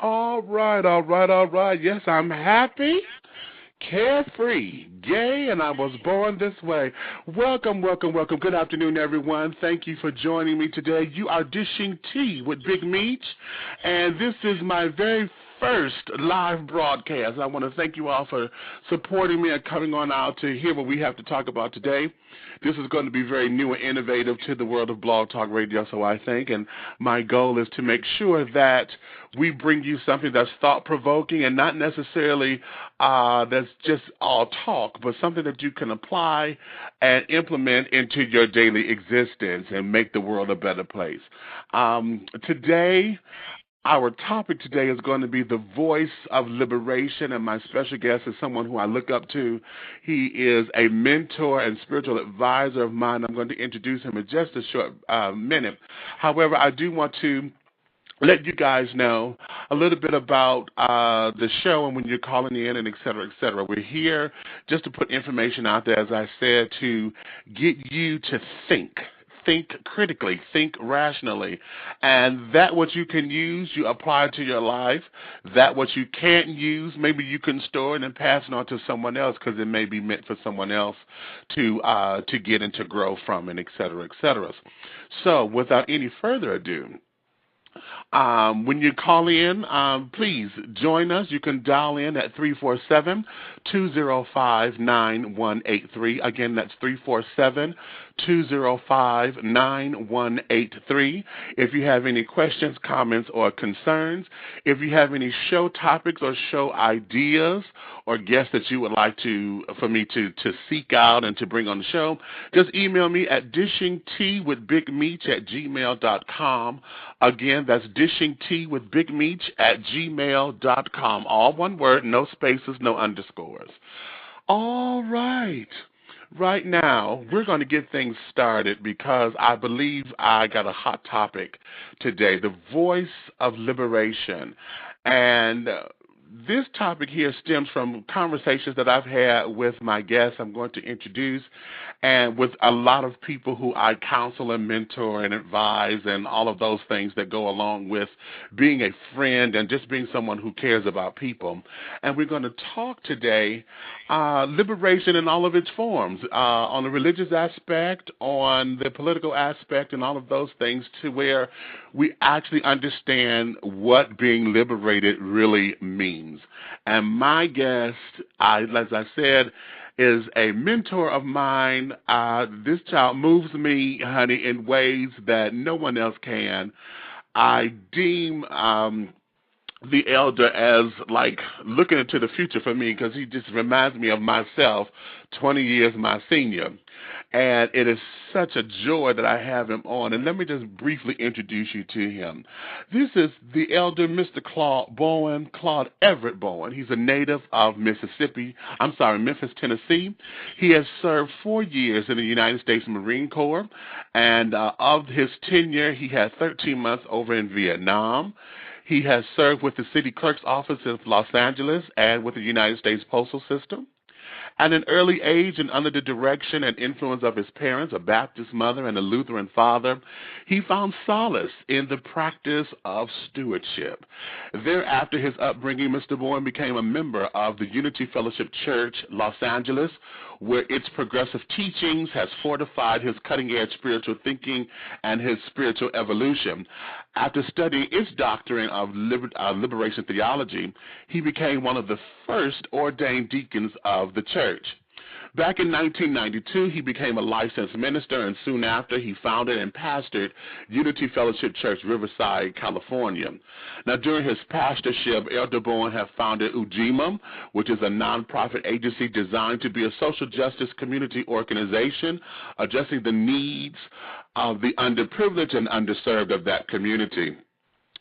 All right, all right, all right. Yes, I'm happy, carefree, gay, and I was born this way. Welcome, welcome, welcome. Good afternoon, everyone. Thank you for joining me today. You are dishing tea with Big Meech, and this is my very first live broadcast. I want to thank you all for supporting me and coming on out to hear what we have to talk about today. This is going to be very new and innovative to the world of Blog Talk Radio, so I think, and my goal is to make sure that we bring you something that's thought-provoking and not necessarily that's just all talk, but something that you can apply and implement into your daily existence and make the world a better place. Today, our topic today is going to be the voice of liberation, and my special guest is someone who I look up to. He is a mentor and spiritual advisor of mine. I'm going to introduce him in just a short minute. However, I do want to let you guys know a little bit about the show and when you're calling in and et cetera, et cetera. We're here just to put information out there, as I said, to get you to think critically, think rationally, and that what you can use, you apply to your life. That what you can't use, maybe you can store it and pass it on to someone else because it may be meant for someone else to get and to grow from, and et cetera, et cetera. So without any further ado, when you call in, please join us. You can dial in at 347-205-9183. Again, that's 347-205-9183. If you have any questions, comments, or concerns, if you have any show topics or show ideas or guests that you would like for me to seek out and to bring on the show, just email me at dishingteawithbigmeech@gmail.com. Again, that's dishingteawithbigmeech@gmail.com. All one word, no spaces, no underscores. All right. Right now, we're going to get things started because I believe I got a hot topic today, the voice of liberation. And this topic here stems from conversations that I've had with my guests I'm going to introduce, and with a lot of people who I counsel and mentor and advise and all of those things that go along with being a friend and just being someone who cares about people. And we're going to talk today liberation in all of its forms, on the religious aspect, on the political aspect, and all of those things, to where we actually understand what being liberated really means. And my guest, as I said, is a mentor of mine. This child moves me, honey, in ways that no one else can. I deem the elder as like looking into the future for me, because he just reminds me of myself, 20 years my senior. And it is such a joy that I have him on. And let me just briefly introduce you to him. This is the elder, Mr. Claude Bowen, Claude Everett Bowen. He's a native of Memphis, Tennessee. He has served 4 years in the United States Marine Corps. And of his tenure, he had 13 months over in Vietnam. He has served with the City Clerk's Office of Los Angeles and with the United States Postal System. At an early age, and under the direction and influence of his parents, a Baptist mother and a Lutheran father, he found solace in the practice of stewardship. Thereafter his upbringing, Mr. Bowen became a member of the Unity Fellowship Church, Los Angeles, where its progressive teachings has fortified his cutting-edge spiritual thinking and his spiritual evolution. After studying its doctrine of liberation theology, he became one of the first ordained deacons of the church. Back in 1992, he became a licensed minister, and soon after, he founded and pastored Unity Fellowship Church, Riverside, California. Now, during his pastorship, Elder Bowen has founded Ujima, which is a nonprofit agency designed to be a social justice community organization addressing the needs of the underprivileged and underserved of that community.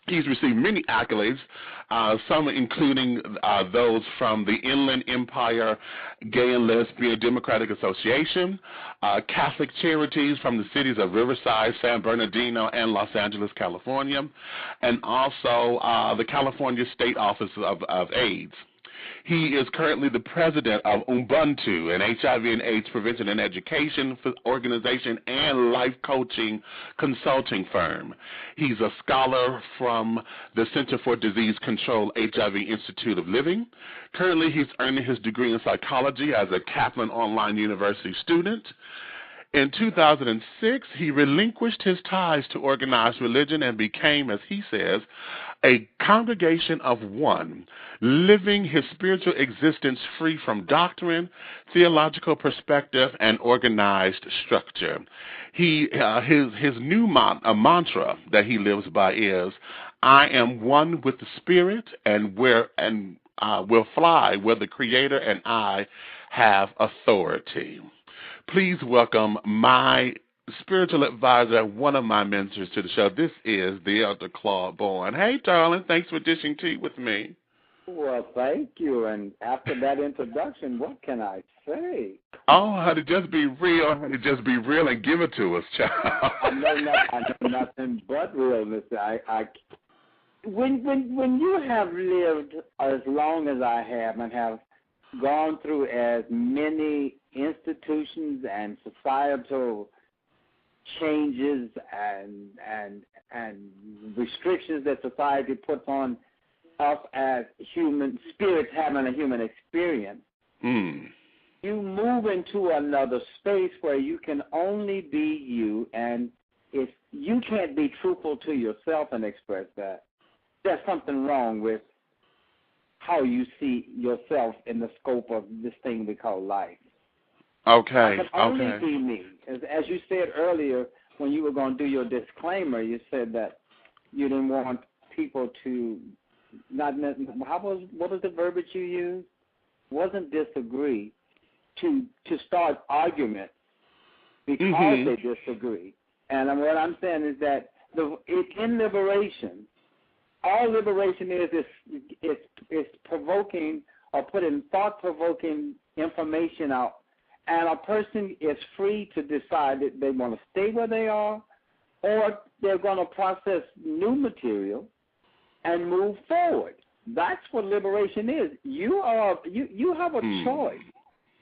He's received many accolades, some including those from the Inland Empire Gay and Lesbian Democratic Association, Catholic Charities from the cities of Riverside, San Bernardino, and Los Angeles, California, and also the California State Office of AIDS. He is currently the president of Ubuntu, an HIV and AIDS prevention and education organization and life coaching consulting firm. He's a scholar from the Center for Disease Control HIV Institute of Living. Currently, he's earning his degree in psychology as a Kaplan Online University student. In 2006, he relinquished his ties to organized religion and became, as he says, a congregation of one, living his spiritual existence free from doctrine, theological perspective, and organized structure. His new mantra that he lives by is, "I am one with the Spirit and will fly where the Creator and I have authority." Please welcome my spiritual advisor, one of my mentors to the show. This is the Elder Claude Bowen. Hey, darling, thanks for dishing tea with me. Well, thank you. And after that introduction, what can I say? Oh, honey, just be real. Honey, just be real and give it to us, child. I know nothing but realness. When you have lived as long as I have and have gone through as many institutions and societal changes and restrictions that society puts on us as human spirits having a human experience, you move into another space where you can only be you, and if you can't be truthful to yourself and express that, there's something wrong with how you see yourself in the scope of this thing we call life. Okay. I can only be me. As you said earlier, when you were going to do your disclaimer, you said that you didn't want people to what was the verbiage you used? Wasn't disagree, to start argument because they disagree. And what I'm saying is that in liberation, all liberation is provoking or putting thought-provoking information out, and a person is free to decide that they want to stay where they are, or they're going to process new material and move forward. That's what liberation is. You have a choice.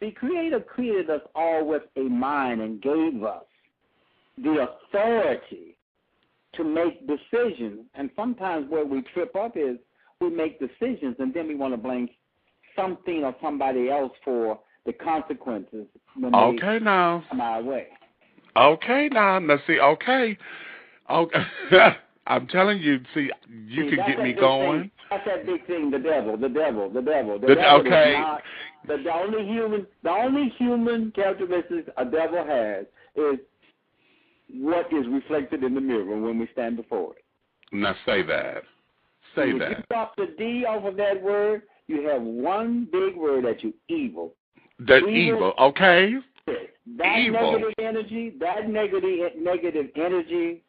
The Creator created us all with a mind and gave us the authority to make decisions. And sometimes where we trip up is we make decisions and then we want to blame something or somebody else for the consequences when they come our way. Okay, now see, okay. I'm telling you, see, you can get me going. Thing. That's that big thing, the devil. The devil okay. is not, the only human characteristics a devil has is what is reflected in the mirror when we stand before it. Now say that. If you drop the D off of that word, you have one big word that you evil. Evil, okay? That evil. Negative energy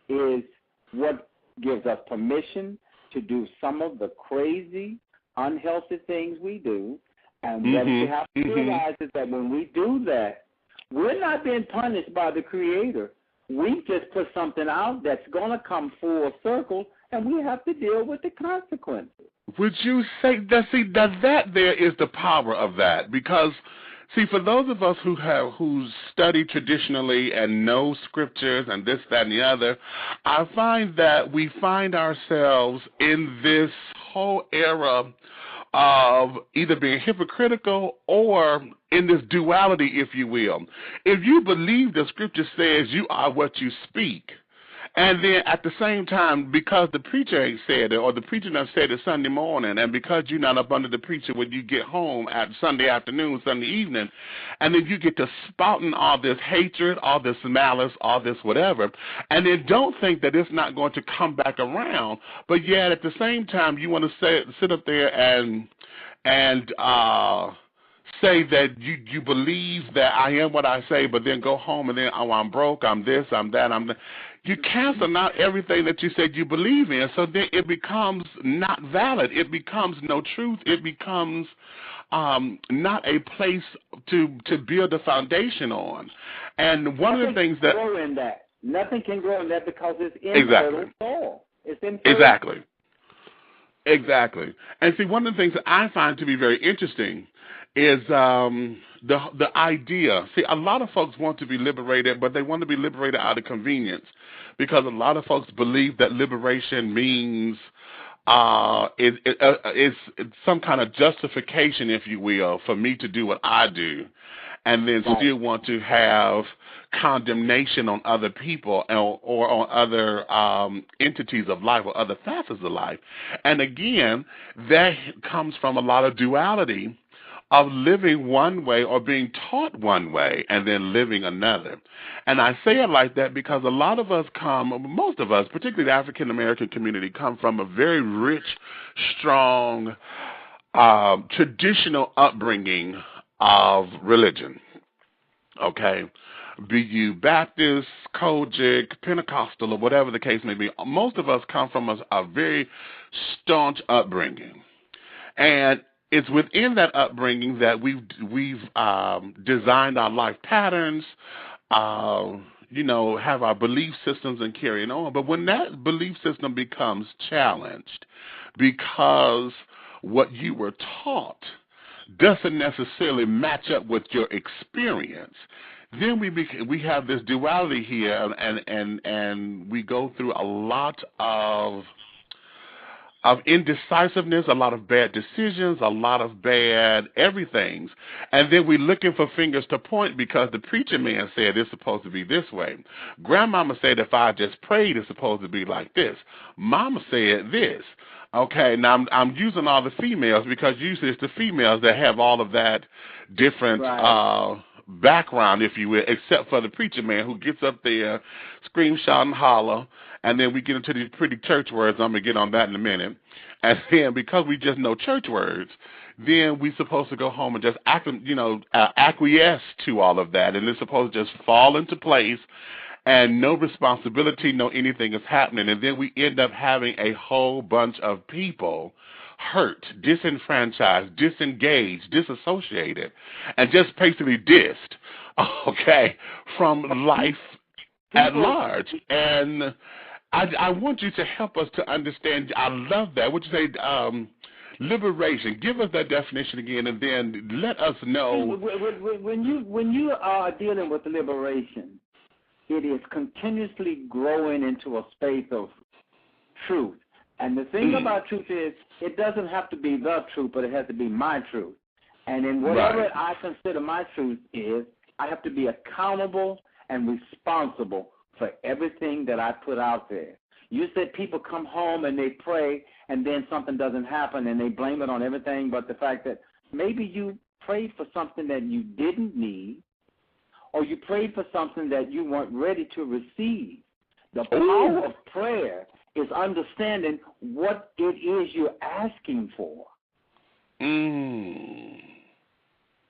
is what gives us permission to do some of the crazy, unhealthy things we do. And what we have to realize is that when we do that, we're not being punished by the Creator. We just put something out that's going to come full circle, and we have to deal with the consequences. Would you say that there is the power of that? Because, see, for those of us who study traditionally and know scriptures and this, that, and the other, I find that we find ourselves in this whole era of either being hypocritical or in this duality, if you will. If you believe the scripture says you are what you speak, and then at the same time, because the preacher ain't said it, or the preacher done said it Sunday morning, and because you're not up under the preacher when you get home at Sunday afternoon, Sunday evening, and then you get to spouting all this hatred, all this malice, all this whatever, and then don't think that it's not going to come back around, but yet at the same time you want to sit up there and say that you believe that I am what I say, but then go home and then, oh, I'm broke, I'm this, I'm that, I'm that. You cancel out everything that you said you believe in, so then it becomes not valid. It becomes no truth. It becomes not a place to build a foundation on. And one of the things that nothing can grow in that because it's infertile soil. It's infertile. Exactly. Exactly. And see, one of the things that I find to be very interesting is the idea. See, a lot of folks want to be liberated, but they want to be liberated out of convenience, because a lot of folks believe that liberation means it's some kind of justification, if you will, for me to do what I do, and then Right. still want to have condemnation on other people or on other entities of life or other facets of life. And again, that comes from a lot of duality of living one way or being taught one way and then living another. And I say it like that because a lot of us most of us, particularly the African American community, come from a very rich, strong, traditional upbringing of religion. Okay? Be you Baptist, Kojic, Pentecostal, or whatever the case may be, most of us come from a very staunch upbringing. And it's within that upbringing that we've designed our life patterns, have our belief systems and carrying on. But when that belief system becomes challenged because what you were taught doesn't necessarily match up with your experience, then we have this duality here, and we go through a lot of indecisiveness, a lot of bad decisions, a lot of bad everythings. And then we're looking for fingers to point because the preacher man said it's supposed to be this way. Grandmama said if I just prayed, it's supposed to be like this. Mama said this. Okay, now I'm using all the females because usually it's the females that have all of that different background, if you will, except for the preacher man who gets up there, scream, shout, and holler, and then we get into these pretty church words. I'm going to get on that in a minute. And then because we just know church words, then we're supposed to go home and just acquiesce to all of that, and it's supposed to just fall into place, and no responsibility, no anything is happening. And then we end up having a whole bunch of people hurt, disenfranchised, disengaged, disassociated, and just basically dissed, okay, from life at large. And I want you to help us to understand. I love that. Would you say liberation? Give us that definition again, and then let us know. When you are dealing with liberation, it is continuously growing into a space of truth. And the thing about truth is, it doesn't have to be the truth, but it has to be my truth. And in whatever I consider my truth is, I have to be accountable and responsible for everything that I put out there. You said people come home and they pray, and then something doesn't happen, and they blame it on everything but the fact that maybe you prayed for something that you didn't need, or you prayed for something that you weren't ready to receive. The power of prayer is understanding what it is you're asking for. We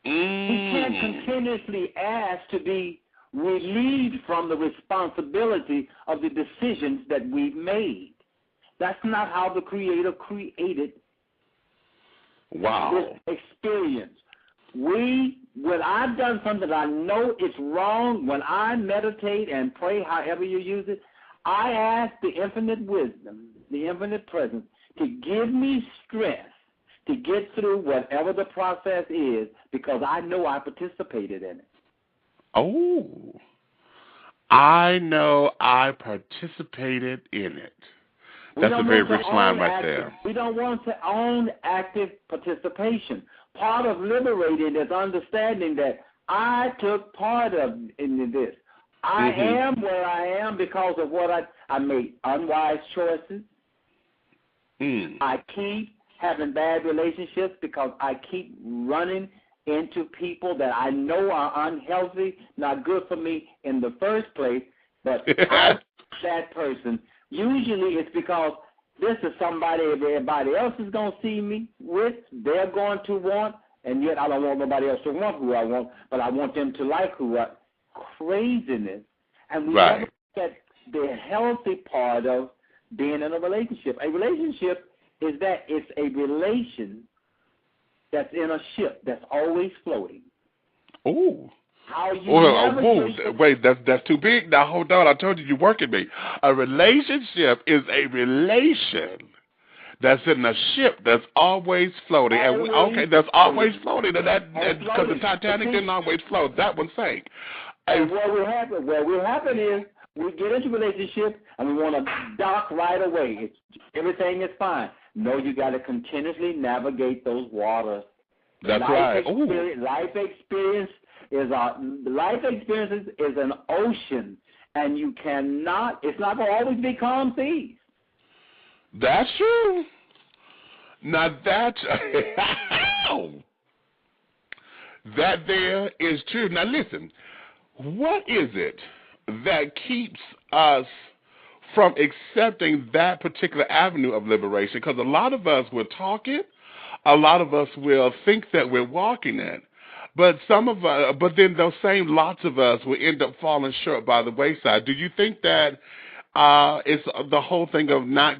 can't continuously ask to be relieved from the responsibility of the decisions that we've made. That's not how the Creator created this experience. When I've done something that I know it's wrong, when I meditate and pray, however you use it, I ask the infinite wisdom, the infinite presence, to give me strength to get through whatever the process is, because I know I participated in it. Oh, I know I participated in it. That's a very rich line right there. We don't want to own active participation. Part of liberating is understanding that I took part in this. I am where I am because of what I made unwise choices. I keep having bad relationships because I keep running into people that I know are unhealthy, not good for me in the first place, but I'm that person. Usually it's because this is somebody everybody else is going to see me with, they're going to want, and yet I don't want nobody else to want who I want, but I want them to like who I craziness. And we never look at the healthy part of being in a relationship. A relationship is that it's a relation that's in a ship that's always floating. Oh. Wait, that's too big. Now, hold on. I told you you're working me. A relationship is a relation that's in a ship that's always floating. That's always floating. Because the Titanic didn't always float. That one sank. And what will happen is we get into a relationship and we want to dock right away. Everything is fine. No, you got to continuously navigate those waters. That's right. Life experience is an ocean, and you cannot. It's not going to always be calm seas. That's true. Now that there is true. Now listen, what is it that keeps us from accepting that particular avenue of liberation? Because a lot of us will talk it, a lot of us will think that we're walking it, but then those same lots of us will end up falling short by the wayside. Do you think that it's the whole thing of not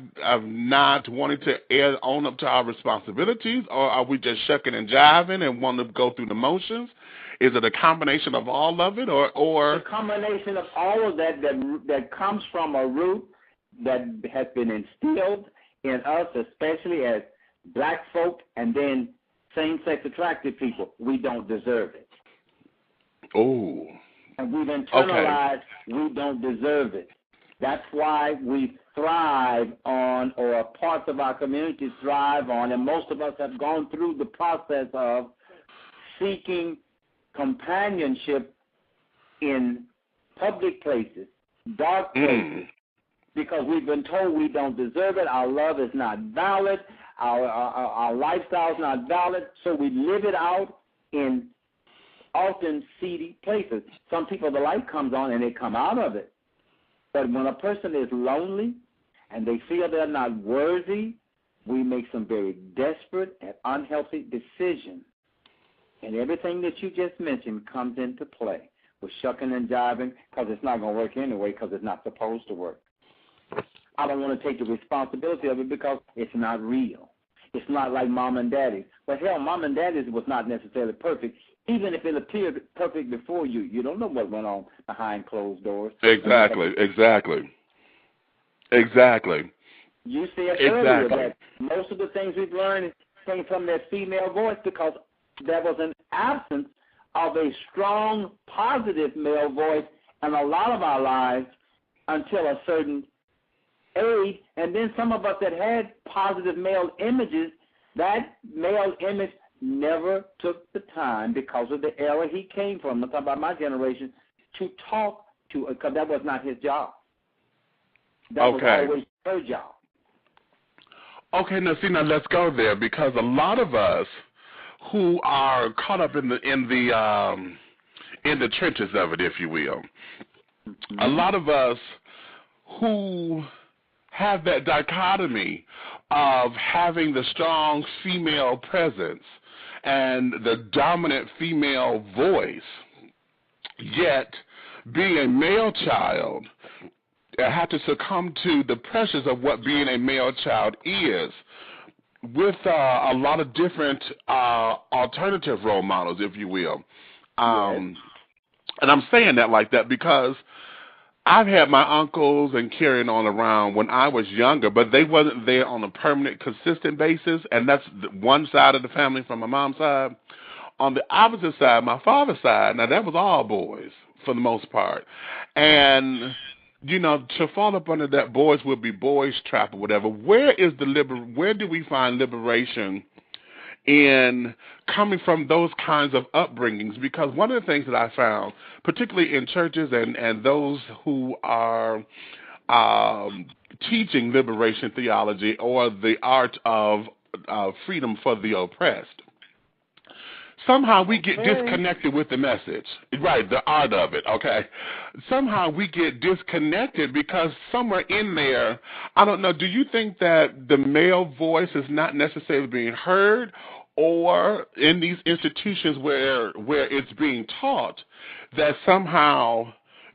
wanting to own up to our responsibilities, or are we just shucking and jiving and want to go through the motions? Is it a combination of all of it, or a combination of all of that comes from a root that has been instilled in us, especially as black folk and then same-sex attracted people? We don't deserve it. Oh. And we've internalized we don't deserve it. That's why we thrive on, or parts of our communities thrive on, and most of us have gone through the process of seeking companionship in public places, dark places, because we've been told we don't deserve it, our love is not valid, our lifestyle is not valid, so we live it out in often seedy places. Some people, the light comes on and they come out of it. But when a person is lonely and they feel they're not worthy, we make some very desperate and unhealthy decisions. And everything that you just mentioned comes into play with shucking and jiving, because it's not going to work anyway, because it's not supposed to work. I don't want to take the responsibility of it because it's not real. It's not like mom and daddy. But hell, mom and daddy was not necessarily perfect. Even if it appeared perfect before you, you don't know what went on behind closed doors. Exactly. You said earlier that most of the things we've learned came from that female voice because there was an absence of a strong, positive male voice in a lot of our lives until a certain age. And then some of us that had positive male images, that male image never took the time, because of the era he came from, I'm talking about my generation, to talk to, because that was not his job. That was always her job. Okay, now let's go there, because a lot of us who are caught up in the trenches of it, if you will, a lot of us who have that dichotomy of having the strong female presence and the dominant female voice, yet being a male child, have to succumb to the pressures of what being a male child is, with a lot of different alternative role models, if you will. And I'm saying that like that because I've had my uncles and carrying on around when I was younger, but they wasn't there on a permanent, consistent basis, and that's one side of the family from my mom's side. On the opposite side, my father's side, now that was all boys for the most part. And, you know, to fall up under that boys will be boys trap or whatever, where do we find liberation in coming from those kinds of upbringings? Because one of the things that I found, particularly in churches and those who are teaching liberation theology or the art of freedom for the oppressed, somehow we get disconnected with the message. Right, the art of it, okay? Somehow we get disconnected because somewhere in there, I don't know, do you think that the male voice is not necessarily being heard, or in these institutions where it's being taught that somehow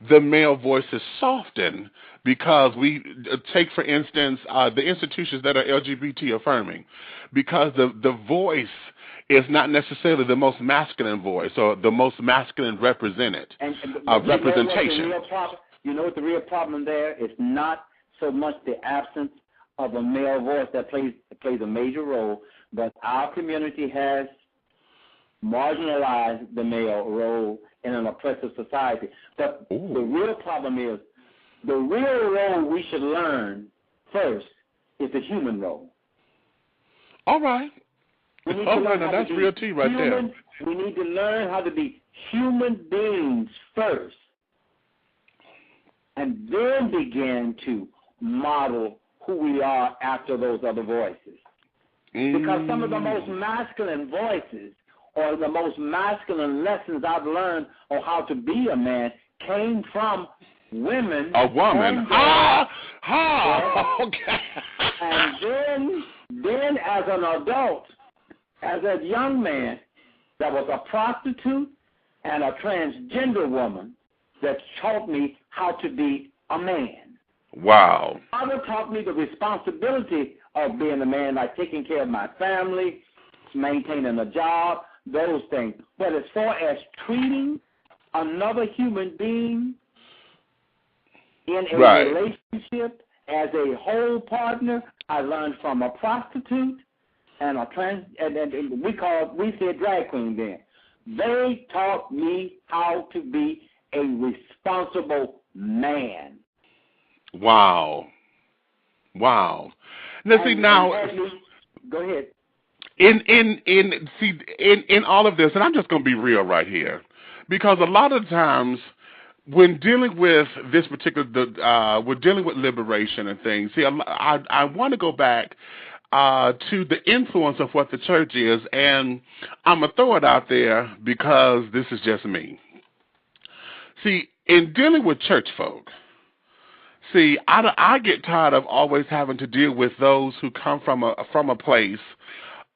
the male voice is softened because we take, for instance, the institutions that are LGBT affirming, because the voice is not necessarily the most masculine voice or the most masculine representation. You know what the real problem there is? Not so much the absence of a male voice that plays a major role, but our community has marginalized the male role in an oppressive society. But the real problem is the real role we should learn first is the human role. All right. All right, now that's real tea right there. We need to learn how to be human beings first, and then begin to model who we are after those other voices. Because some of the most masculine voices or the most masculine lessons I've learned on how to be a man came from women. A woman. Okay. And then as an adult, as a young man, that was a prostitute and a transgender woman that taught me how to be a man. Wow. Father taught me the responsibility of being a man, like taking care of my family, maintaining a job, those things. But as far as treating another human being in a relationship as a whole partner, I learned from a prostitute and we said drag queen then. They taught me how to be a responsible man. Wow. Now see go ahead. In all of this, and I'm just going to be real right here, because a lot of times when dealing with this particular, we're dealing with liberation and things. See, I want to go back to the influence of what the church is, and I'm going to throw it out there because this is just me. See, in dealing with church folk, I get tired of always having to deal with those who come from a place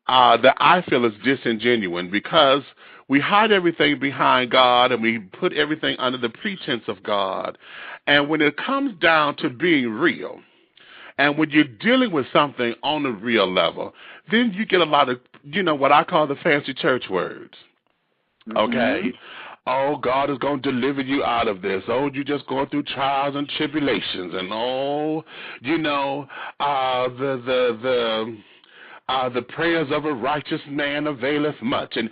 that I feel is disingenuous, because we hide everything behind God and we put everything under the pretense of God. And when it comes down to being real, and when you're dealing with something on a real level, then you get a lot of, what I call the fancy church words. Okay? Oh, God is going to deliver you out of this. Oh, you're just going through trials and tribulations. And the prayers of a righteous man availeth much. And,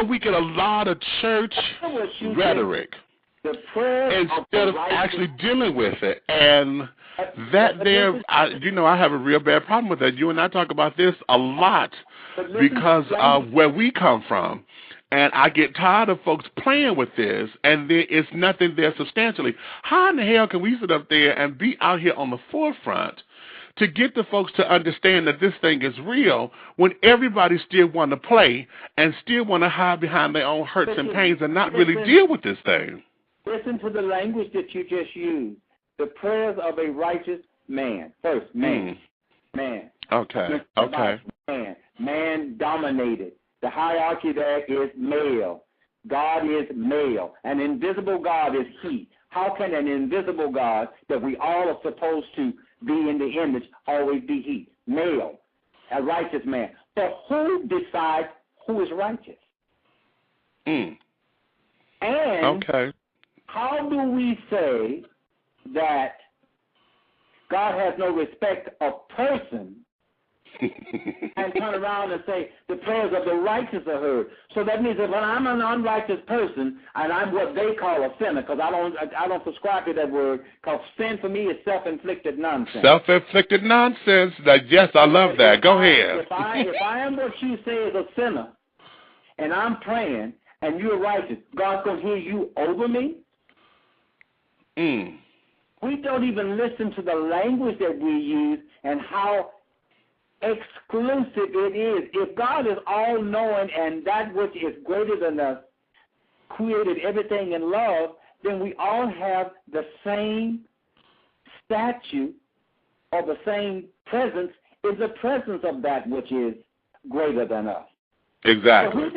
we get a lot of church rhetoric instead of actually dealing with it. And I have a real bad problem with that. You and I talk about this a lot because of where we come from. And I get tired of folks playing with this, and there is nothing there substantially. How in the hell can we sit up there and be out here on the forefront to get the folks to understand that this thing is real when everybody still want to play and still want to hide behind their own hurts and pains and not really deal with this thing? Listen to the language that you just used. The prayers of a righteous man. First, man. Man. Okay. Man dominated. The hierarchy there is male. God is male. An invisible God is he. How can an invisible God that we all are supposed to be in the image always be he? Male. A righteous man. But who decides who is righteous? And how do we say that God has no respect of person and turn around and say the prayers of the righteous are heard? So that means that when I'm an unrighteous person and I'm what they call a sinner, because I don't subscribe to that word, because sin for me is self-inflicted nonsense. Self-inflicted nonsense. Yes, I love that. Go ahead. If I am what you say is a sinner, and I'm praying, and you're righteous, God's going to hear you over me? We don't even listen to the language that we use and how exclusive it is. If God is all-knowing and that which is greater than us created everything in love, then we all have the same statue or the same presence in the presence of that which is greater than us. Exactly. So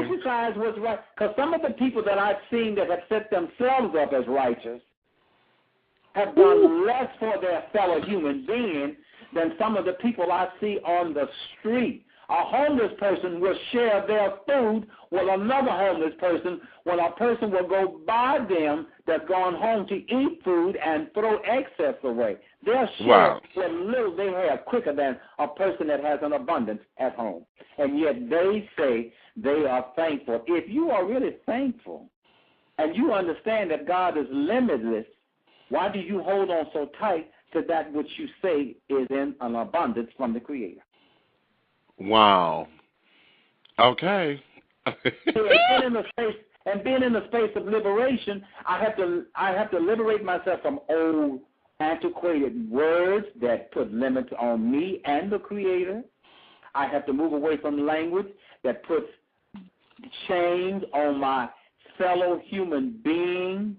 who decides what's right? Because some of the people that I've seen that have set themselves up as righteous have done less for their fellow human being than some of the people I see on the street. A homeless person will share their food with another homeless person when a person will go by them that's gone home to eat food and throw excess away. They'll share what little they have quicker than a person that has an abundance at home. And yet they say they are thankful. If you are really thankful and you understand that God is limitless, why do you hold on so tight to that which you say is in an abundance from the Creator? Wow. Okay. And being in the space of liberation, I have to liberate myself from old, antiquated words that put limits on me and the Creator. I have to move away from language that puts chains on my fellow human beings.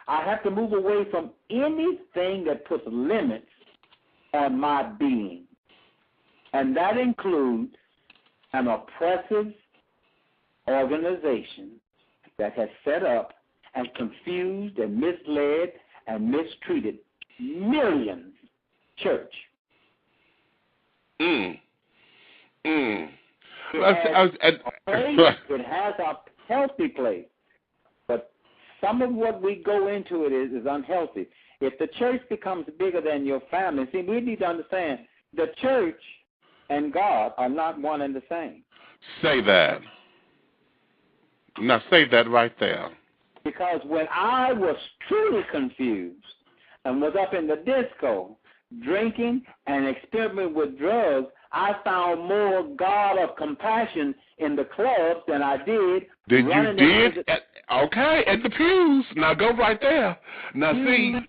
I have to move away from anything that puts limits on my being. And that includes an oppressive organization that has set up and confused and misled and mistreated millions. Church. It has a healthy place, but some of what we go into it is unhealthy. If the church becomes bigger than your family, see, we need to understand the church and God are not one and the same. Say that. Now say that right there. Because when I was truly confused and was up in the disco, drinking and experimenting with drugs, I found more God of compassion in the clubs than I did. Okay, at the pews. Now go right there. Now see,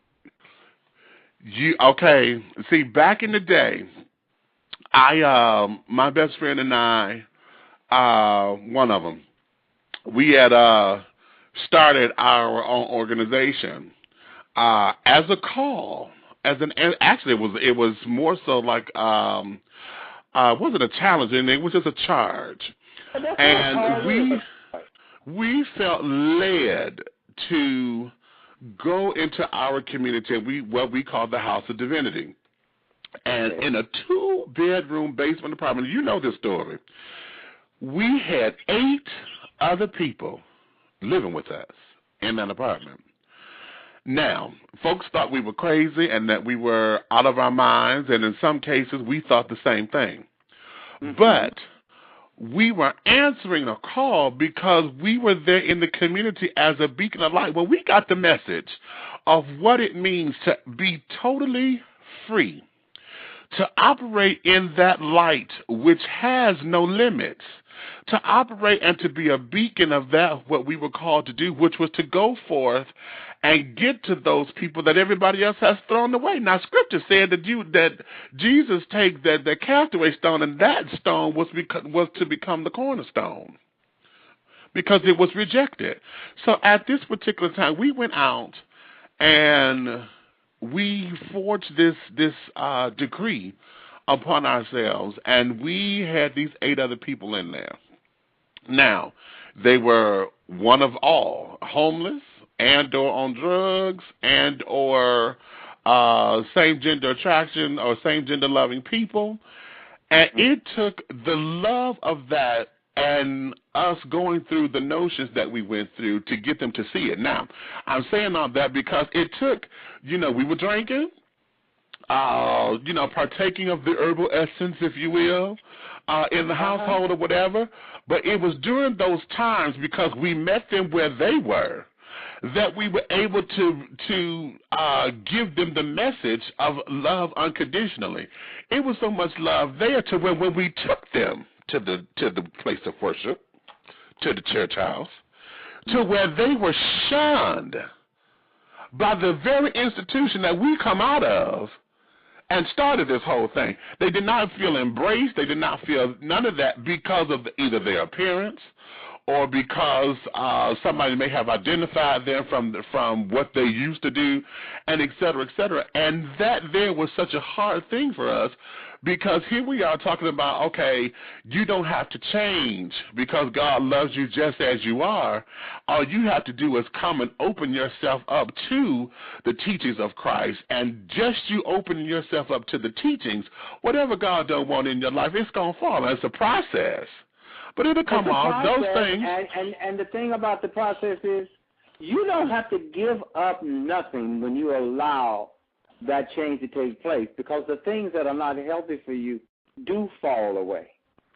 back in the day, my best friend and I, one of them, we had started our own organization as a call, actually it was more so like wasn't a challenge, and it was just a charge, and we felt led to go into our community, what we call the House of Divinity. And in a 2-bedroom basement apartment, you know this story, we had 8 other people living with us in that apartment. Now, folks thought we were crazy and that we were out of our minds, and in some cases we thought the same thing. But we were answering a call because we were there in the community as a beacon of light. Well, we got the message of what it means to be totally free, to operate in that light which has no limits, to operate and to be a beacon of that, what we were called to do, which was to go forth and get to those people that everybody else has thrown away. Now, Scripture said that Jesus take the castaway stone, and that stone was to become the cornerstone because it was rejected. So at this particular time, we went out and we forged this decree upon ourselves, and we had these 8 other people in there. Now, they were one of all, homeless and or on drugs and or same gender attraction or same gender loving people. And it took the love of that and us going through the notions that we went through to get them to see it. Now, I'm saying all that because it took, we were drinking, partaking of the herbal essence, if you will, in the household or whatever. But it was during those times, because we met them where they were, that we were able to give them the message of love unconditionally. It was so much love there to where when we took them to the place of worship, to the church house, to where they were shunned by the very institution that we come out of and started this whole thing. They did not feel embraced. They did not feel none of that because of either their appearance or because somebody may have identified them from what they used to do, and et cetera, et cetera. And that there was such a hard thing for us Because here we are talking about, okay, you don't have to change because God loves you just as you are. All you have to do is come and open yourself up to the teachings of Christ. And just you opening yourself up to the teachings, whatever God don't want in your life, it's going to fall. It's a process. But it'll come off. Those things. And the thing about the process is you don't have to give up nothing when you allow that change to take place, because the things that are not healthy for you do fall away.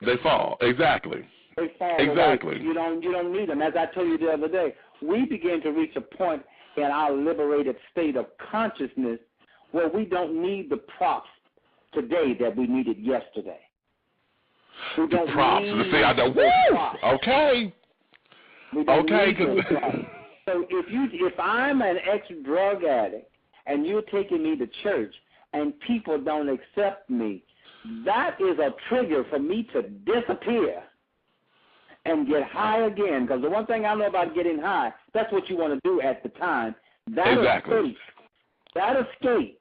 They fall, exactly. They fall exactly. away. You don't need them. As I told you the other day, we begin to reach a point in our liberated state of consciousness where we don't need the props today that we needed yesterday. We the don't props need to say, I don't. Woo! Okay. We don't okay. Need those props. So if I'm an ex-drug addict and you're taking me to church and people don't accept me, that is a trigger for me to disappear and get high again. Because the one thing I know about getting high, that's what you want to do at the time. That escape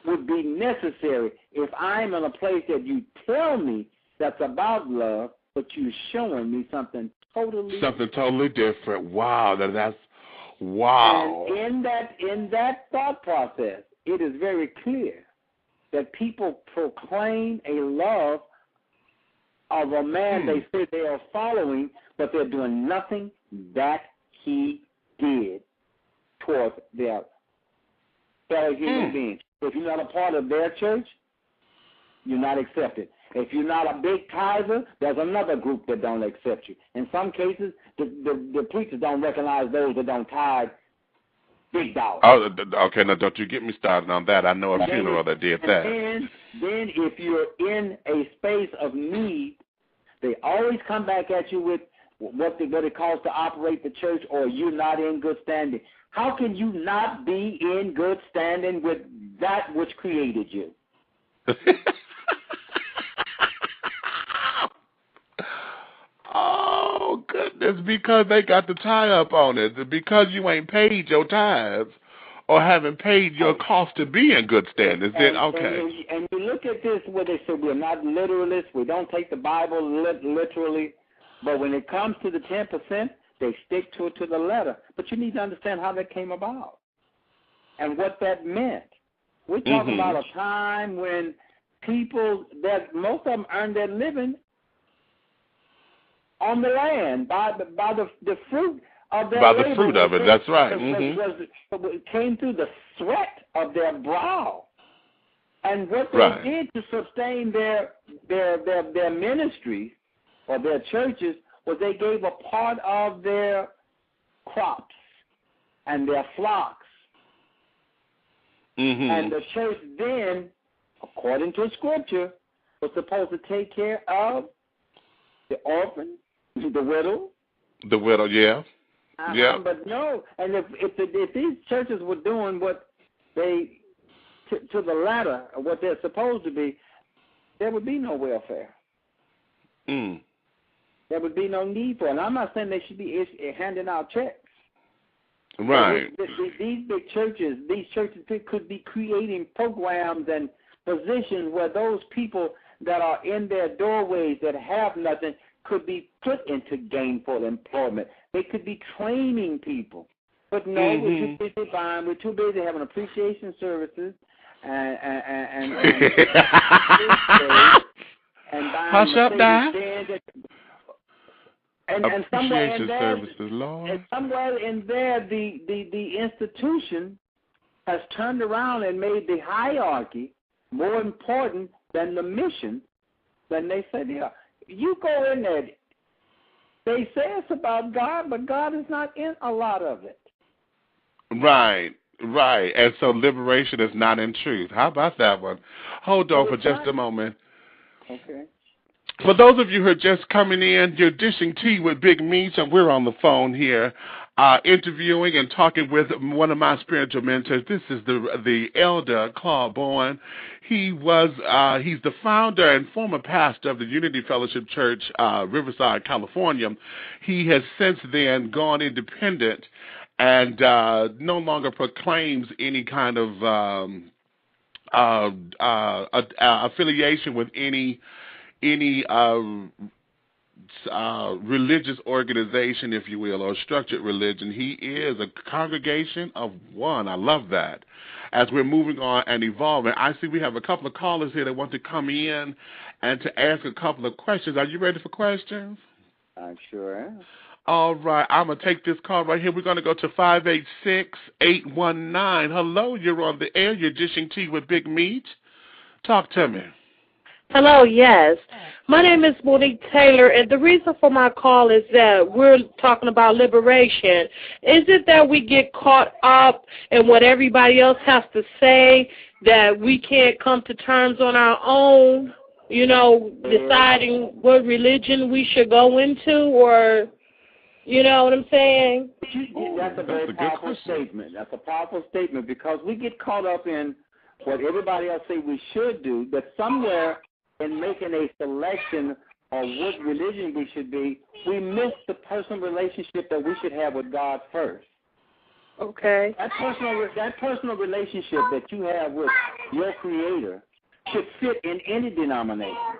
would be necessary if I'm in a place that you tell me that's about love, but you're showing me something totally different. Wow, that's wow. And in that thought process, it is very clear that people proclaim a love of a man they say they are following, but they're doing nothing that he did towards their fellow human beings. If you're not a part of their church, you're not accepted. If you're not a big tither, there's another group that don't accept you. In some cases, the preachers don't recognize those that don't tithe big dollars. Oh, okay. Now, don't you get me started on that. I know a funeral that did that. And then if you're in a space of need, they always come back at you with what it costs to operate the church, or you're not in good standing. How can you not be in good standing with that which created you? Oh, goodness, because they got the tie up on it. Because you ain't paid your tithes or haven't paid your cost to be in good standing. Then, okay. And you look at this where they say we're not literalists, we don't take the Bible literally, but when it comes to the 10%, they stick to it to the letter. But you need to understand how that came about and what that meant. We're talking about a time when people, that most of them earned their living on the land by the fruit of their labor. By the fruit of it, that's right. It came through the sweat of their brow. And what they did to sustain their ministries or their churches was they gave a part of their crops and their flocks. And the church then, according to Scripture, was supposed to take care of the orphan, the widow. The widow, yeah. Yeah. But no, and if these churches were doing what they, to the latter, what they're supposed to be, there would be no welfare. There would be no need for it. And I'm not saying they should be handing out checks. Right. These big churches, could be creating programs and positions where those people that are in their doorways that have nothing could be put into gainful employment. They could be training people. But no, we're too busy buying. We're too busy having appreciation services and Hush up, Dad. And somewhere in there, services, Lord. And somewhere in there, the institution has turned around and made the hierarchy more important than the mission than they say they are. You go in there, they say it's about God, but God is not in a lot of it. Right. And so liberation is not in truth. How about that one? Hold on for just a moment. Okay. For those of you who are just coming in, you're dishing tea with Big Meech, and we're on the phone here interviewing and talking with one of my spiritual mentors. This is the elder Claude Bowen. He's the founder and former pastor of the Unity Fellowship Church, Riverside, California. He has since then gone independent and no longer proclaims any kind of affiliation with any religious organization, if you will, or structured religion. He is a congregation of one. I love that. As we're moving on and evolving, I see we have a couple of callers here that want to come in and to ask a couple of questions. Are you ready for questions? I'm sure am. All right, I'm going to take this call right here. We're going to go to 586-819. Hello, you're on the air. You're dishing tea with Big Meat. Talk to me. Hello, yes. My name is Monique Taylor, and the reason for my call is that we're talking about liberation. Is it that we get caught up in what everybody else has to say, that we can't come to terms on our own, deciding what religion we should go into, or, you know what I'm saying? That's a very powerful statement. That's a powerful statement because we get caught up in what everybody else say we should do, but somewhere in making a selection of what religion we should be, we miss the personal relationship that we should have with God first. Okay. That personal relationship that you have with your Creator should fit in any denomination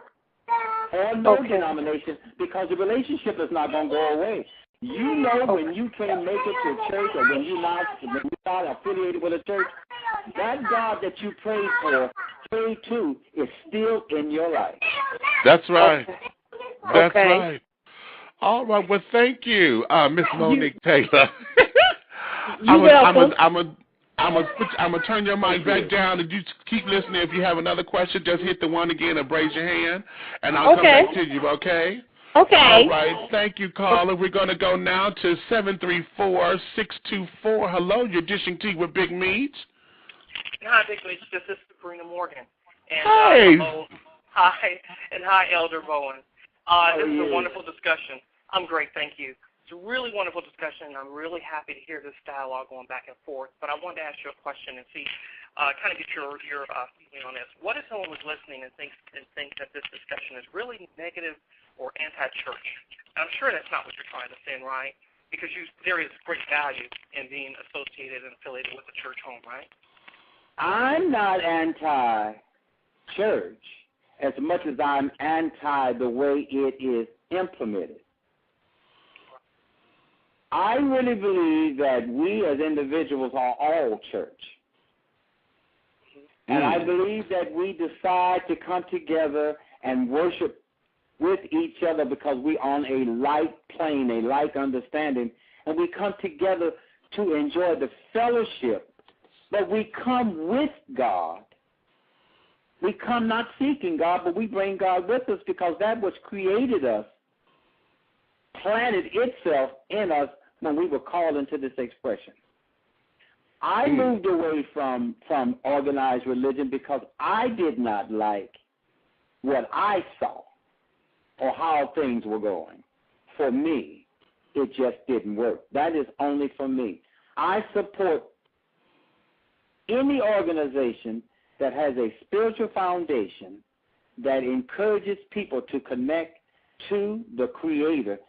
or no denomination, because the relationship is not going to go away. You know, when you can't make it to church, or when you're not affiliated with a church, that God that you prayed to is still in your life. That's right. That's right. All right. Well, thank you, Miss Monique Taylor. You're welcome. I'm gonna turn your mic back down, and you keep listening. If you have another question, just hit the one again and raise your hand, and I'll come back to you. Okay. Okay. All right. Thank you, caller. We're going to go now to 734-624. Hello, you're dishing tea with Big Meat. Hi, Big Meat. This is Sabrina Morgan. And, hey. Hi, and hi, Elder Bowen. This is a wonderful discussion. I'm great, thank you. It's a really wonderful discussion, and I'm really happy to hear this dialogue going back and forth. But I wanted to ask you a question and see, kind of get your feeling on this. What if someone was listening and thinks that this discussion is really negative or anti-church? I'm sure that's not what you're trying to send, right? Because there is great value in being associated and affiliated with the church home, right? I'm not anti-church as much as I'm anti the way it is implemented. I really believe that we as individuals are all church. And I believe that we decide to come together and worship with each other because we're on a like plane, a like understanding, and we come together to enjoy the fellowship. But we come with God. We come not seeking God, but we bring God with us because that which created us planted itself in us when we were called into this expression. I moved away from organized religion because I did not like what I saw or how things were going. For me, it just didn't work. That is only for me. I support any organization that has a spiritual foundation that encourages people to connect to the Creator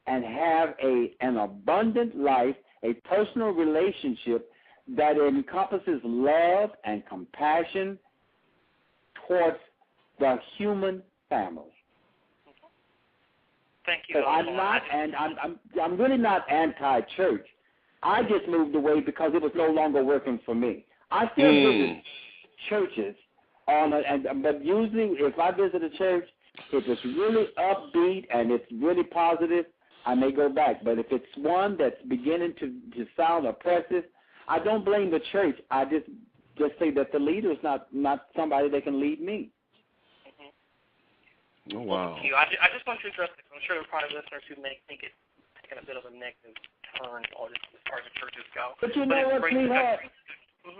and have an abundant life, a personal relationship that encompasses love and compassion towards the human family. Thank you. So I'm really not anti-church. I just moved away because it was no longer working for me. I still visit churches but usually if I visit a church, if it's really upbeat and it's really positive, I may go back. But if it's one that's beginning to sound oppressive, I don't blame the church. I just say that the leader is not somebody that can lead me. Oh, wow. Thank you. I just want to address this. I'm sure there are probably listeners who may think it's taken a bit of a negative turn as far as the churches go. But you know what, sweetheart?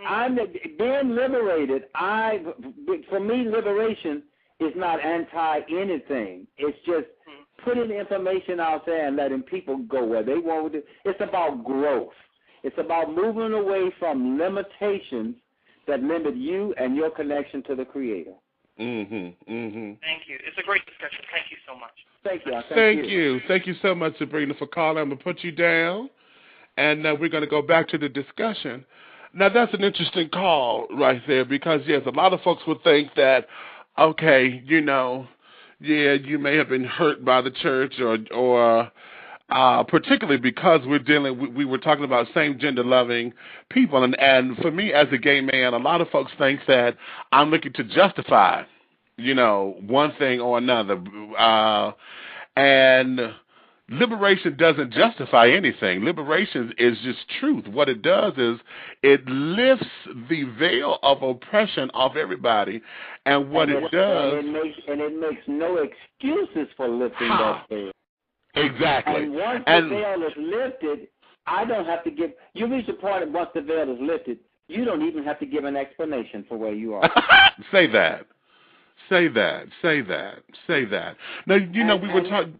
I'm being liberated. For me, liberation is not anti-anything. It's just putting information out there and letting people go where they want to. It's about growth. It's about moving away from limitations that limit you and your connection to the Creator. Thank you. It's a great discussion. Thank you so much. Thank you. Thank you. Thank you so much, Sabrina, for calling. I'm going to put you down, and we're going to go back to the discussion. Now, that's an interesting call right there because, yes, a lot of folks would think that, okay, yeah, you may have been hurt by the church or particularly because we were talking about same-gender loving people. And for me as a gay man, a lot of folks think that I'm looking to justify, one thing or another. And liberation doesn't justify anything. Liberation is just truth. What it does is it lifts the veil of oppression off everybody. And what it does... And it makes no excuses for lifting that veil. Exactly. And once the veil is lifted, I don't have to give... You reach the point that once the veil is lifted, you don't even have to give an explanation for where you are. Say that. Say that. Now, we were talking...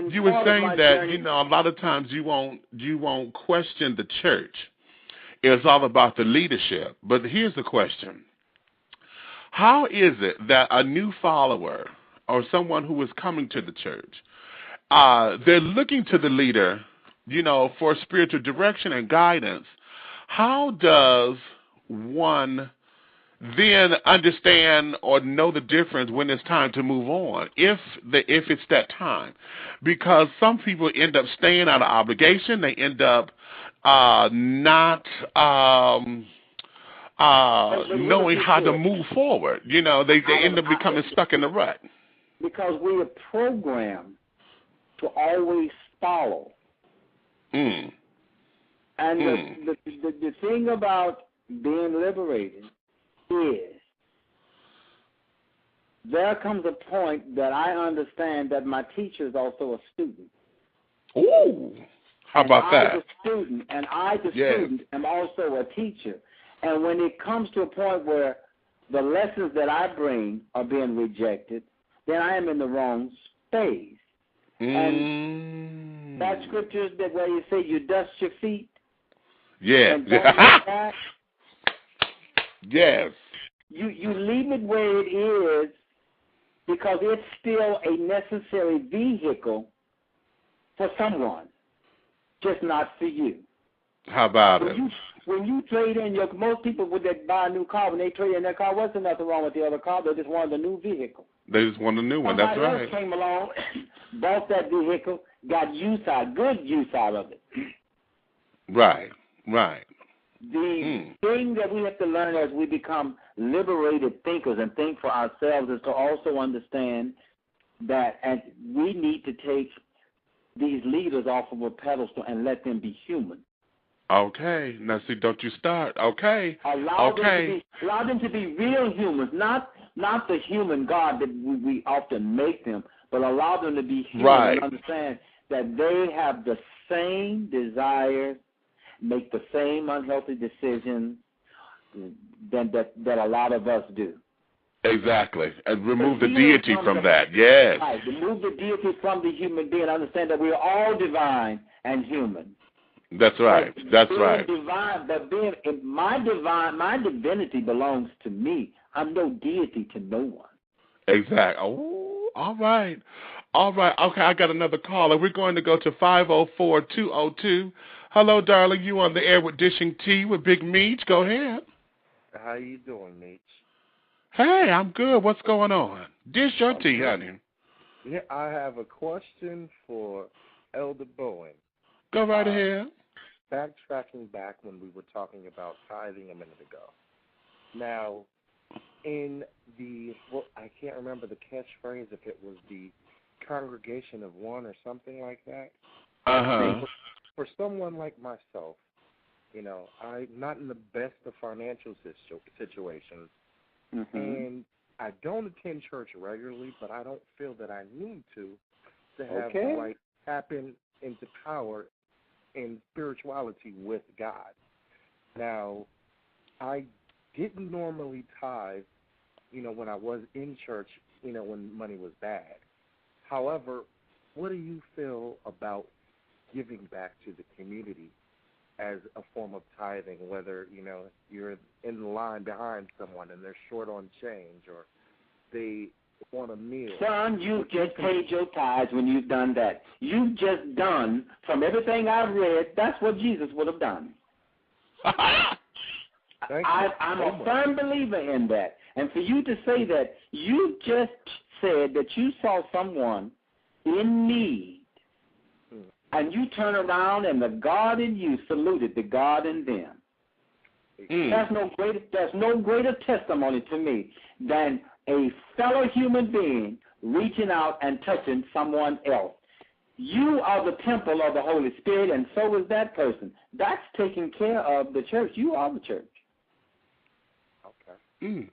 You were saying that, a lot of times you won't question the church. It's all about the leadership. But here's the question. How is it that a new follower or someone who is coming to the church, they're looking to the leader, for spiritual direction and guidance? How does one then understand or know the difference when it's time to move on, if it's that time? Because some people end up staying out of obligation. They end up not knowing how to move forward. They end up becoming stuck in the rut. Because we are programmed to always follow. And the thing about being liberated is there comes a point that I understand that my teacher is also a student. Ooh, how about that? I, the student, am also a teacher. And when it comes to a point where the lessons that I bring are being rejected, then I am in the wrong space. And that scripture is that where you say you dust your feet. Yeah. Yes. You leave it where it is because it's still a necessary vehicle for someone, just not for you. How about it? When you trade in most people that buy a new car, when they trade in their car, wasn't nothing wrong with the other car. They just wanted a new vehicle. They just want a new one. That's right. Somebody else came along, bought that vehicle, got good use out of it. Right. The thing that we have to learn as we become liberated thinkers and think for ourselves is to also understand that we need to take these leaders off of a pedestal and let them be human. Okay. Now, see, don't you start. Okay. Allow them to be real humans, not the human God that we often make them, but allow them to be human and understand that they have the same desires, make the same unhealthy decisions that a lot of us do. Exactly. And remove the deity from that. Yes. Right. Remove the deity from the human being. Understand that we are all divine and human. That's right. That's right. Divine, but my divinity belongs to me. I'm no deity to no one. Exactly. Oh, all right. Okay, I got another caller. We're going to go to 504-202. Hello, darling. You on the air with Dishing Tea with Big Meech. Go ahead. How you doing, Meech? Hey, I'm good. What's going on? Dish your tea, honey. Yeah, I have a question for Elder Bowen. Go right ahead. Backtracking back when we were talking about tithing a minute ago. Now, in I can't remember the catchphrase, if it was the congregation of one or something like that. For someone like myself, I'm not in the best of financial situations, and I don't attend church regularly, but I don't feel that I need to have the tap into power and spirituality with God. Now, I didn't normally tithe, when I was in church, when money was bad. However, what do you feel about giving back to the community as a form of tithing, whether, you're in the line behind someone and they're short on change or they want a meal? Son, you've just paid your tithes when you've done that. You've just done, from everything I've read, that's what Jesus would have done. I'm a firm believer in that. And for you to say that, you just said that you saw someone in need, and you turn around and the God in you saluted the God in them. There's no greater testimony to me than a fellow human being reaching out and touching someone else. You are the temple of the Holy Spirit, and so is that person. That's taking care of the church. You are the church. Okay.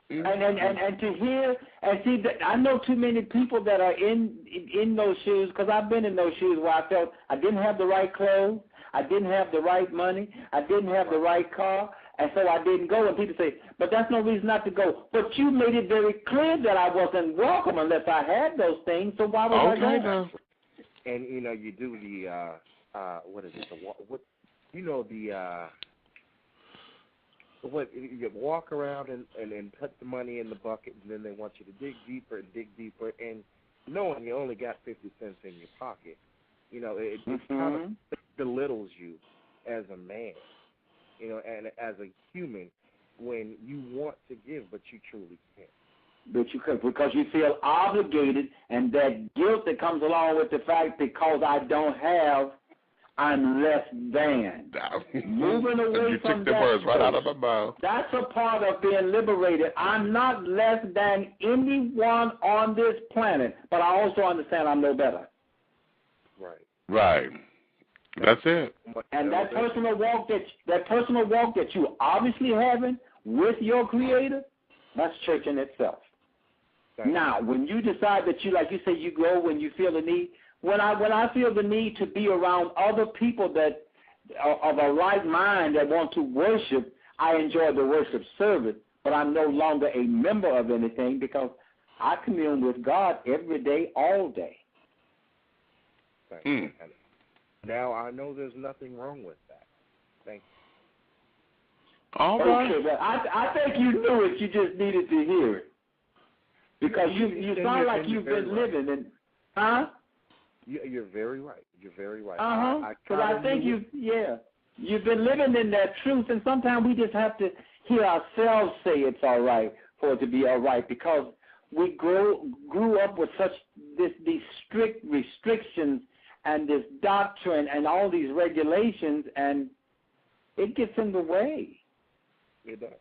And to hear and see that, I know too many people that are in those shoes, because I've been in those shoes where I felt I didn't have the right clothes, I didn't have the right money, I didn't have the right car, and so I didn't go. And people say, but that's no reason not to go. But you made it very clear that I wasn't welcome unless I had those things, so why was I going? And, you do the, what is it, you walk around and put the money in the bucket, and then they want you to dig deeper, and knowing you only got 50 cents in your pocket, it kind of belittles you as a man, and as a human when you want to give, but you truly can't. But you could, because you feel obligated, and that guilt that comes along with the fact because I don't have, I'm less than. Moving away from that. Words right out of my mouth. That's a part of being liberated. I'm not less than anyone on this planet, but I also understand I'm no better. Right. That's it. And that personal walk that you obviously having with your Creator, that's church in itself. Now, when you decide that you, like you say, you go when you feel the need. When I feel the need to be around other people that are of a right mind that want to worship, I enjoy the worship service, but I'm no longer a member of anything because I commune with God every day, all day. Now I know there's nothing wrong with that. Thank you. All right. Okay, but I think you knew it. You just needed to hear it. Because you sound like you've been living in, You're very right. You're very right. Because I think you've been living in that truth, and sometimes we just have to hear ourselves say it's all right for it to be all right, because we grew up with these strict restrictions and this doctrine and all these regulations, and it gets in the way. It does.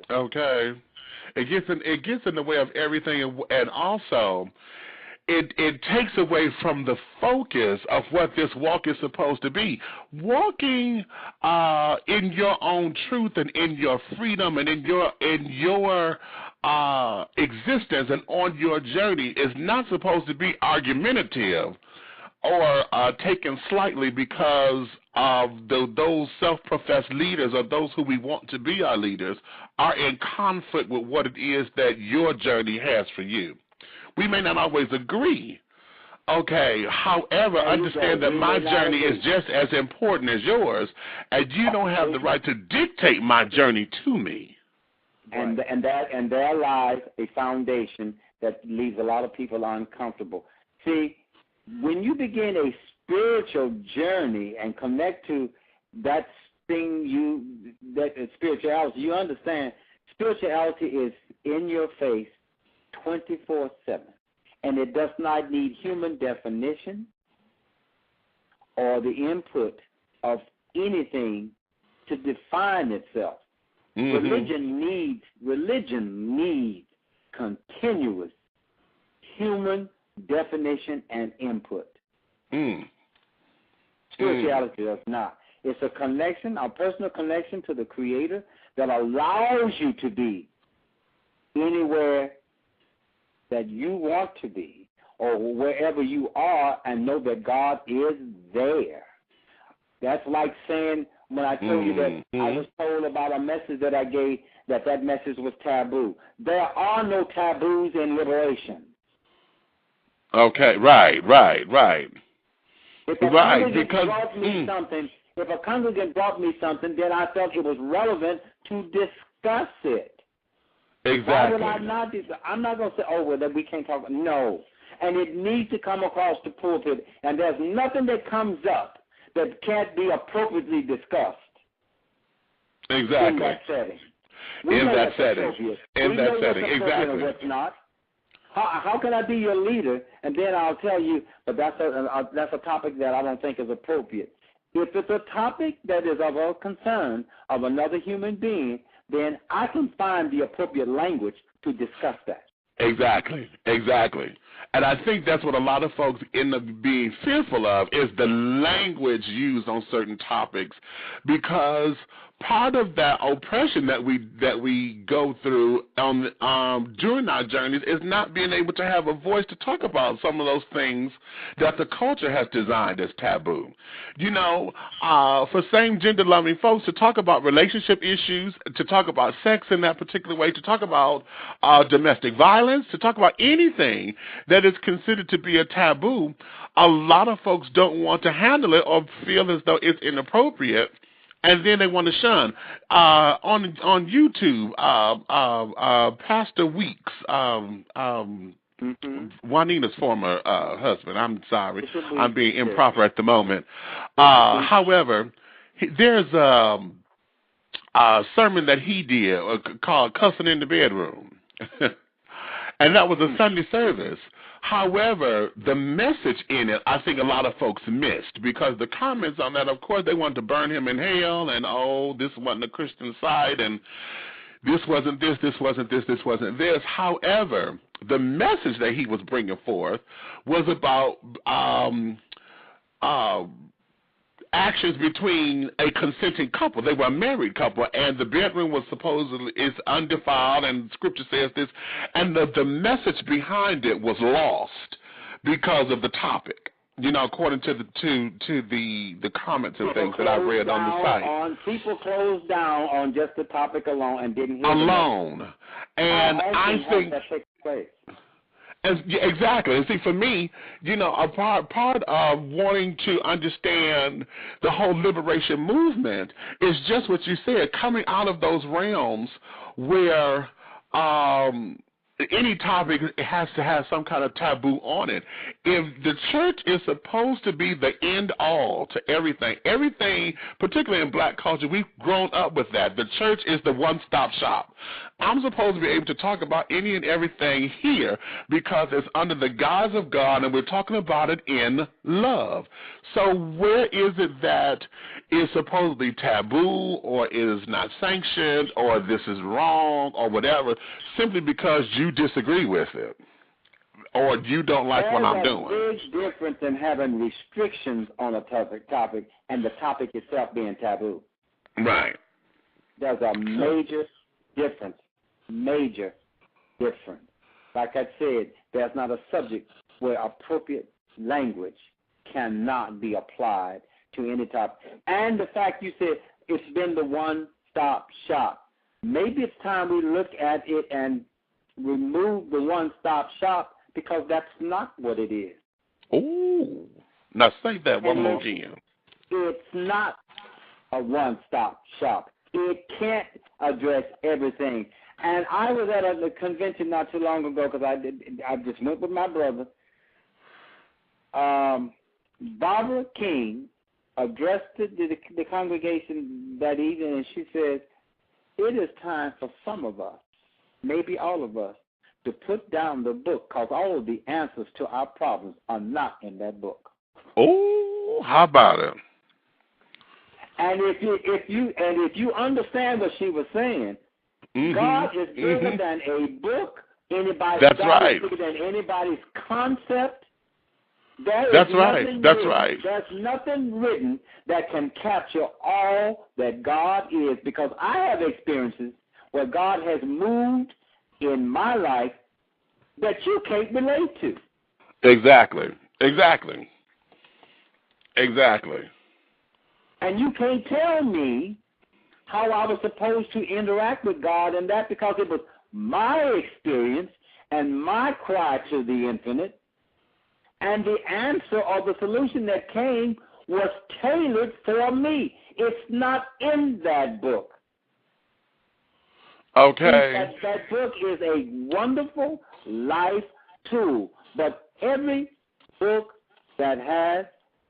Okay. It gets in the way of everything, and also it takes away from the focus of what this walk is supposed to be. Walking in your own truth and in your freedom and in your existence and on your journey is not supposed to be argumentative or taken slightly because of those self-professed leaders or those who we want to be our leaders are in conflict with what it is that your journey has for you. We may not always agree, okay, however, understand that my journey is just as important as yours, and you don't have the right to dictate my journey to me. And there lies a foundation that leaves a lot of people uncomfortable. See, when you begin a spiritual journey and connect to that thing, that spirituality, you understand spirituality is in your face 24/7, and it does not need human definition or the input of anything to define itself. Religion needs continuous human definition and input. Spirituality does not. It's a connection, a personal connection to the Creator that allows you to be anywhere that you want to be or wherever you are and know that God is there. That's like saying, when I told you that I was told about a message that I gave, that message was taboo. There are no taboos in liberation. Okay, right. If a congregant brought me something, then I felt it was relevant to discuss it. Exactly. Why would I not do that? I'm not going to say, that we can't talk. No. And it needs to come across the pulpit, and there's nothing that comes up that can't be appropriately discussed. Exactly. In that setting. In that setting. Exactly. And what's not. How can I be your leader and then I'll tell you, but that's a topic that I don't think is appropriate. If it's a topic that is of a concern of another human being, then I can find the appropriate language to discuss that. Exactly. And I think that's what a lot of folks end up being fearful of is the language used on certain topics, because part of that oppression that we go through during our journeys is not being able to have a voice to talk about some of those things that the culture has designed as taboo. You know, for same gender loving folks to talk about relationship issues, to talk about sex in that particular way, to talk about domestic violence, to talk about anything that is considered to be a taboo, a lot of folks don't want to handle it or feel as though it's inappropriate. And then they want to shun. On YouTube, Pastor Weeks, Juanita's former husband. I'm sorry, I'm being improper at the moment. However, there's a sermon that he did called "Cussing in the Bedroom," and that was a Sunday service. However, the message in it, I think a lot of folks missed, because the comments on that, of course, they wanted to burn him in hell, and, oh, this wasn't the Christian side, and this wasn't this, this wasn't this, this wasn't this. However, the message that he was bringing forth was about actions between a consenting couple. They were a married couple, and the bedroom was supposedly is undefiled, and Scripture says this, and the message behind it was lost because of the topic. You know, according to the comments and things that I read on the site. People closed down on just the topic alone and didn't hear alone, and I think that takes place. Exactly. And see, for me, you know, a part of wanting to understand the whole liberation movement is just what you said, coming out of those realms where any topic has to have some kind of taboo on it. If the church is supposed to be the end all to everything, particularly in black culture, we've grown up with that. The church is the one-stop shop. I'm supposed to be able to talk about any and everything here because it's under the guise of God, and we're talking about it in love. So where is it that is supposedly taboo, or is not sanctioned, or this is wrong, or whatever, simply because you disagree with it, or you don't like what I'm doing? There's a big difference in having restrictions on a topic and the topic itself being taboo. Right. There's a major difference. Major difference. Like I said, there's not a subject where appropriate language cannot be applied to any topic. And the fact you said it's been the one-stop shop. Maybe it's time we look at it and remove the one-stop shop, because that's not what it is. Oh, now say that one more again. It's not a one-stop shop. It can't address everything. And I was at a convention not too long ago because I just went with my brother. Barbara King addressed the congregation that evening, and she said, it is time for some of us, maybe all of us, to put down the book, because all of the answers to our problems are not in that book. Oh, how about it? And if you understand what she was saying, God is bigger than a book. That's right. God is bigger than anybody's concept. That's right. There's nothing written that can capture all that God is, because I have experiences where God has moved in my life that you can't relate to. Exactly. And you can't tell me how I was supposed to interact with God in that, because it was my experience and my cry to the infinite, and the answer or the solution that came was tailored for me. It's not in that book. Okay. That book is a wonderful life tool, but every book that has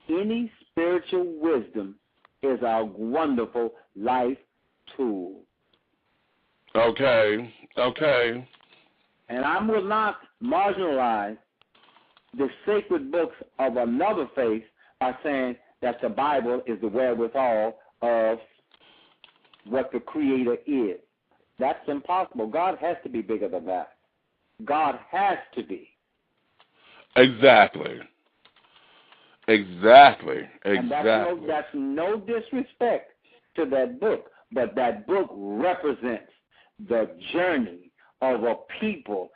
any spiritual wisdom is a wonderful life tool. Okay. Okay. And I will not marginalize the sacred books of another faith by saying that the Bible is the wherewithal of what the Creator is. That's impossible. God has to be bigger than that. God has to be. Exactly. Exactly. And that's no disrespect to that book, but that book represents the journey of a people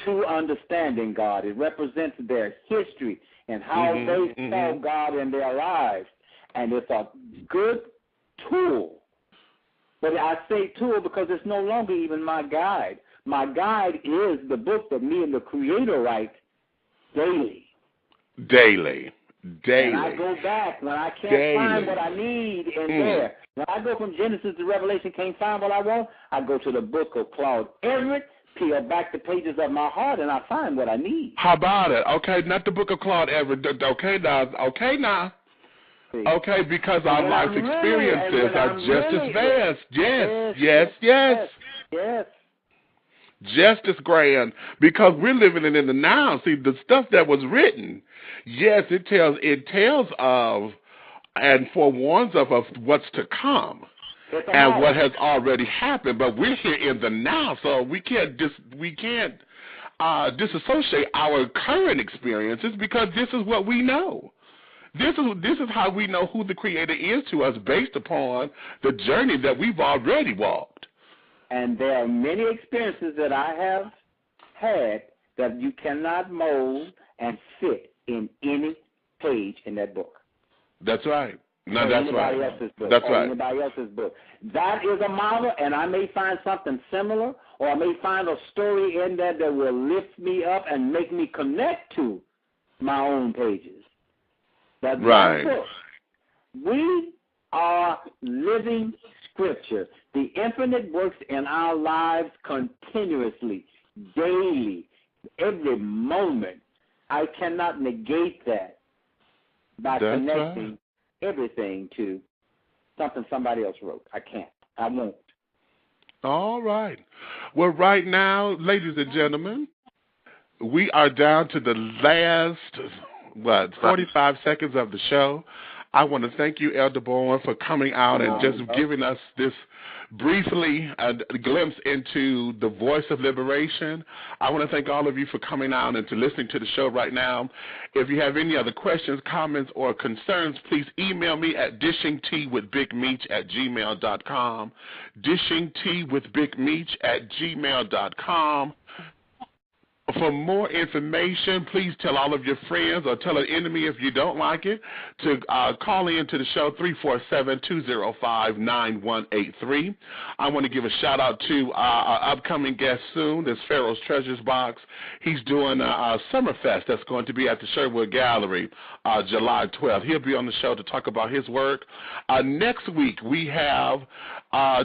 to understanding God. It represents their history and how they saw God in their lives. And it's a good tool. But I say tool because it's no longer even my guide. My guide is the book that me and the Creator write daily. Daily. And I go back when I can't find what I need in there. When I go from Genesis to Revelation, can't find what I want, I go to the book of Claude Bowen, peel back the pages of my heart, and I find what I need. How about it? Okay, not the book of Claude Bowen. Okay, now. See? Okay, because our life experiences are just as vast. Yes. Just as grand, because we're living it in the now. See, the stuff that was written, yes, it tells of and forewarns of what's to come and what has already happened. But we're here in the now, so we can't disassociate our current experiences because this is what we know. This is how we know who the Creator is to us based upon the journey that we've already walked. And there are many experiences that I have had that you cannot mold and fit in any page in that book. That's right. No, that's right. That's right. Anybody else's book. That is a model, and I may find something similar, or I may find a story in there that will lift me up and make me connect to my own pages. But right. That's we are living Scripture. The infinite works in our lives continuously, daily, every moment. I cannot negate that by connecting everything to something somebody else wrote. I can't. I won't. All right. Well, right now, ladies and gentlemen, we are down to the last, 45 seconds of the show. I want to thank you, Elder Bowen, for coming out and just giving us this briefly a glimpse into the voice of liberation. I want to thank all of you for coming out and to listening to the show right now. If you have any other questions, comments, or concerns, please email me at dishingteawithbigmeech@gmail.com, dishingteawithbigmeech@gmail.com. For more information, please tell all of your friends or tell an enemy if you don't like it to call in to the show 347-205-9183. I want to give a shout out to our upcoming guest soon. This Pharaoh's Treasures Box. He's doing a Summerfest that's going to be at the Sherwood Gallery July 12th. He'll be on the show to talk about his work. Next week we have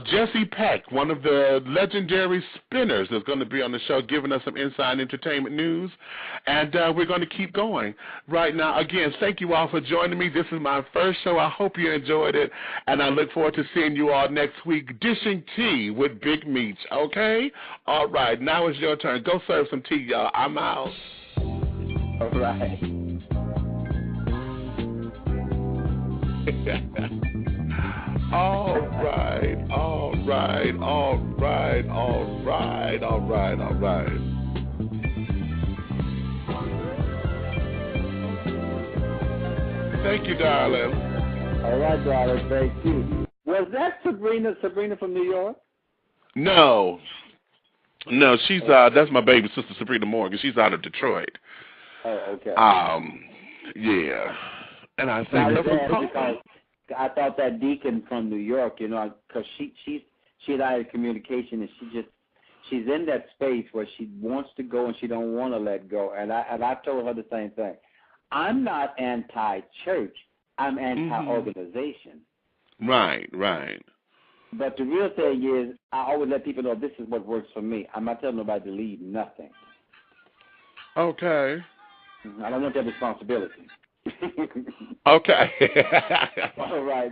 Jesse Peck, one of the legendary spinners, is going to be on the show giving us some inside entertainment news, and we're going to keep going. Right now, again, thank you all for joining me. This is my first show. I hope you enjoyed it, and I look forward to seeing you all next week, dishing tea with Big Meech, okay? All right, now it's your turn. Go serve some tea, y'all. I'm out. All right. All right. Thank you, darling. All right, darling. Thank you. Was that Sabrina from New York? No, she's that's my baby sister, Sabrina Morgan. She's out of Detroit. Oh, okay. Yeah. And I think because I thought that deacon from New York, because she and I had communication, and she's in that space where she wants to go and she don't want to let go. And I told her the same thing. I'm not anti-church. I'm anti-organization. Right. But the real thing is, I always let people know this is what works for me. I'm not telling nobody to leave nothing. Okay. I don't want that responsibility. Okay. All right.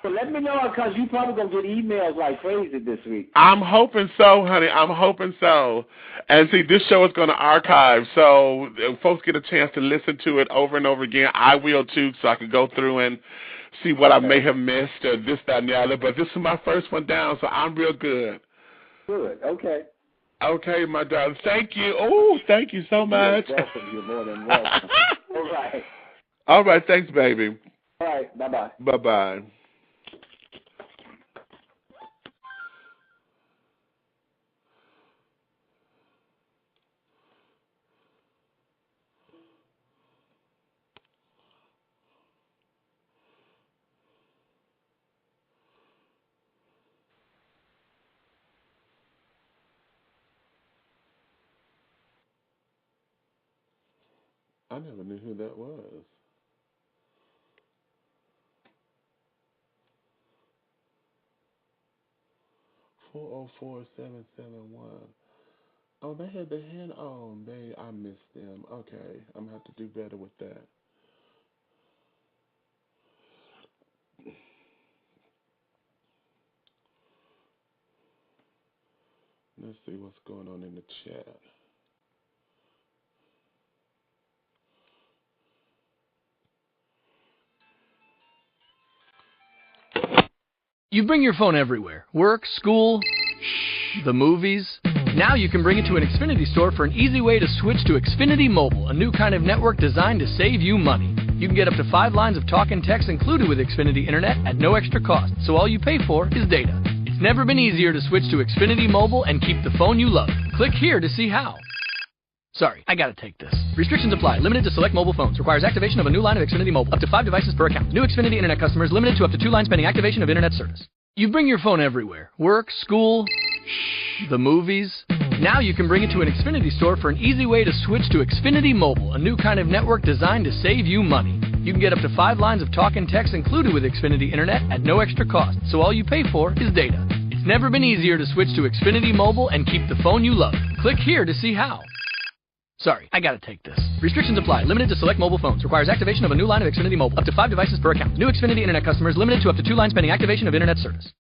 So let me know, because you probably going to get emails like crazy this week. I'm hoping so, honey. I'm hoping so. And see, this show is going to archive, so if folks get a chance to listen to it over and over again. I will, too, so I can go through and see what I may have missed or this, that, and the other. But this is my first one down, so I'm real good. Good. Okay. Okay, my darling. Thank you. Oh, thank you so much. You're welcome. You're more than welcome. All right. All right. Thanks, baby. All right. Bye-bye. Bye-bye. I never knew who that was. 404771. Oh, they had the hand on. I missed them. Okay, I'm gonna have to do better with that. Let's see what's going on in the chat. You bring your phone everywhere. Work, school, the movies. Now you can bring it to an Xfinity store for an easy way to switch to Xfinity Mobile, a new kind of network designed to save you money. You can get up to 5 lines of talk and text included with Xfinity Internet at no extra cost, so all you pay for is data. It's never been easier to switch to Xfinity Mobile and keep the phone you love. Click here to see how. Sorry, I gotta take this. Restrictions apply. Limited to select mobile phones. Requires activation of a new line of Xfinity Mobile. Up to 5 devices per account. New Xfinity Internet customers limited to up to 2 lines pending activation of Internet service. You bring your phone everywhere. Work, school, the movies. Now you can bring it to an Xfinity store for an easy way to switch to Xfinity Mobile, a new kind of network designed to save you money. You can get up to 5 lines of talk and text included with Xfinity Internet at no extra cost, so all you pay for is data. It's never been easier to switch to Xfinity Mobile and keep the phone you love. Click here to see how. Sorry, I gotta take this. Restrictions apply. Limited to select mobile phones. Requires activation of a new line of Xfinity Mobile. Up to 5 devices per account. New Xfinity Internet customers limited to up to 2 lines pending activation of Internet service.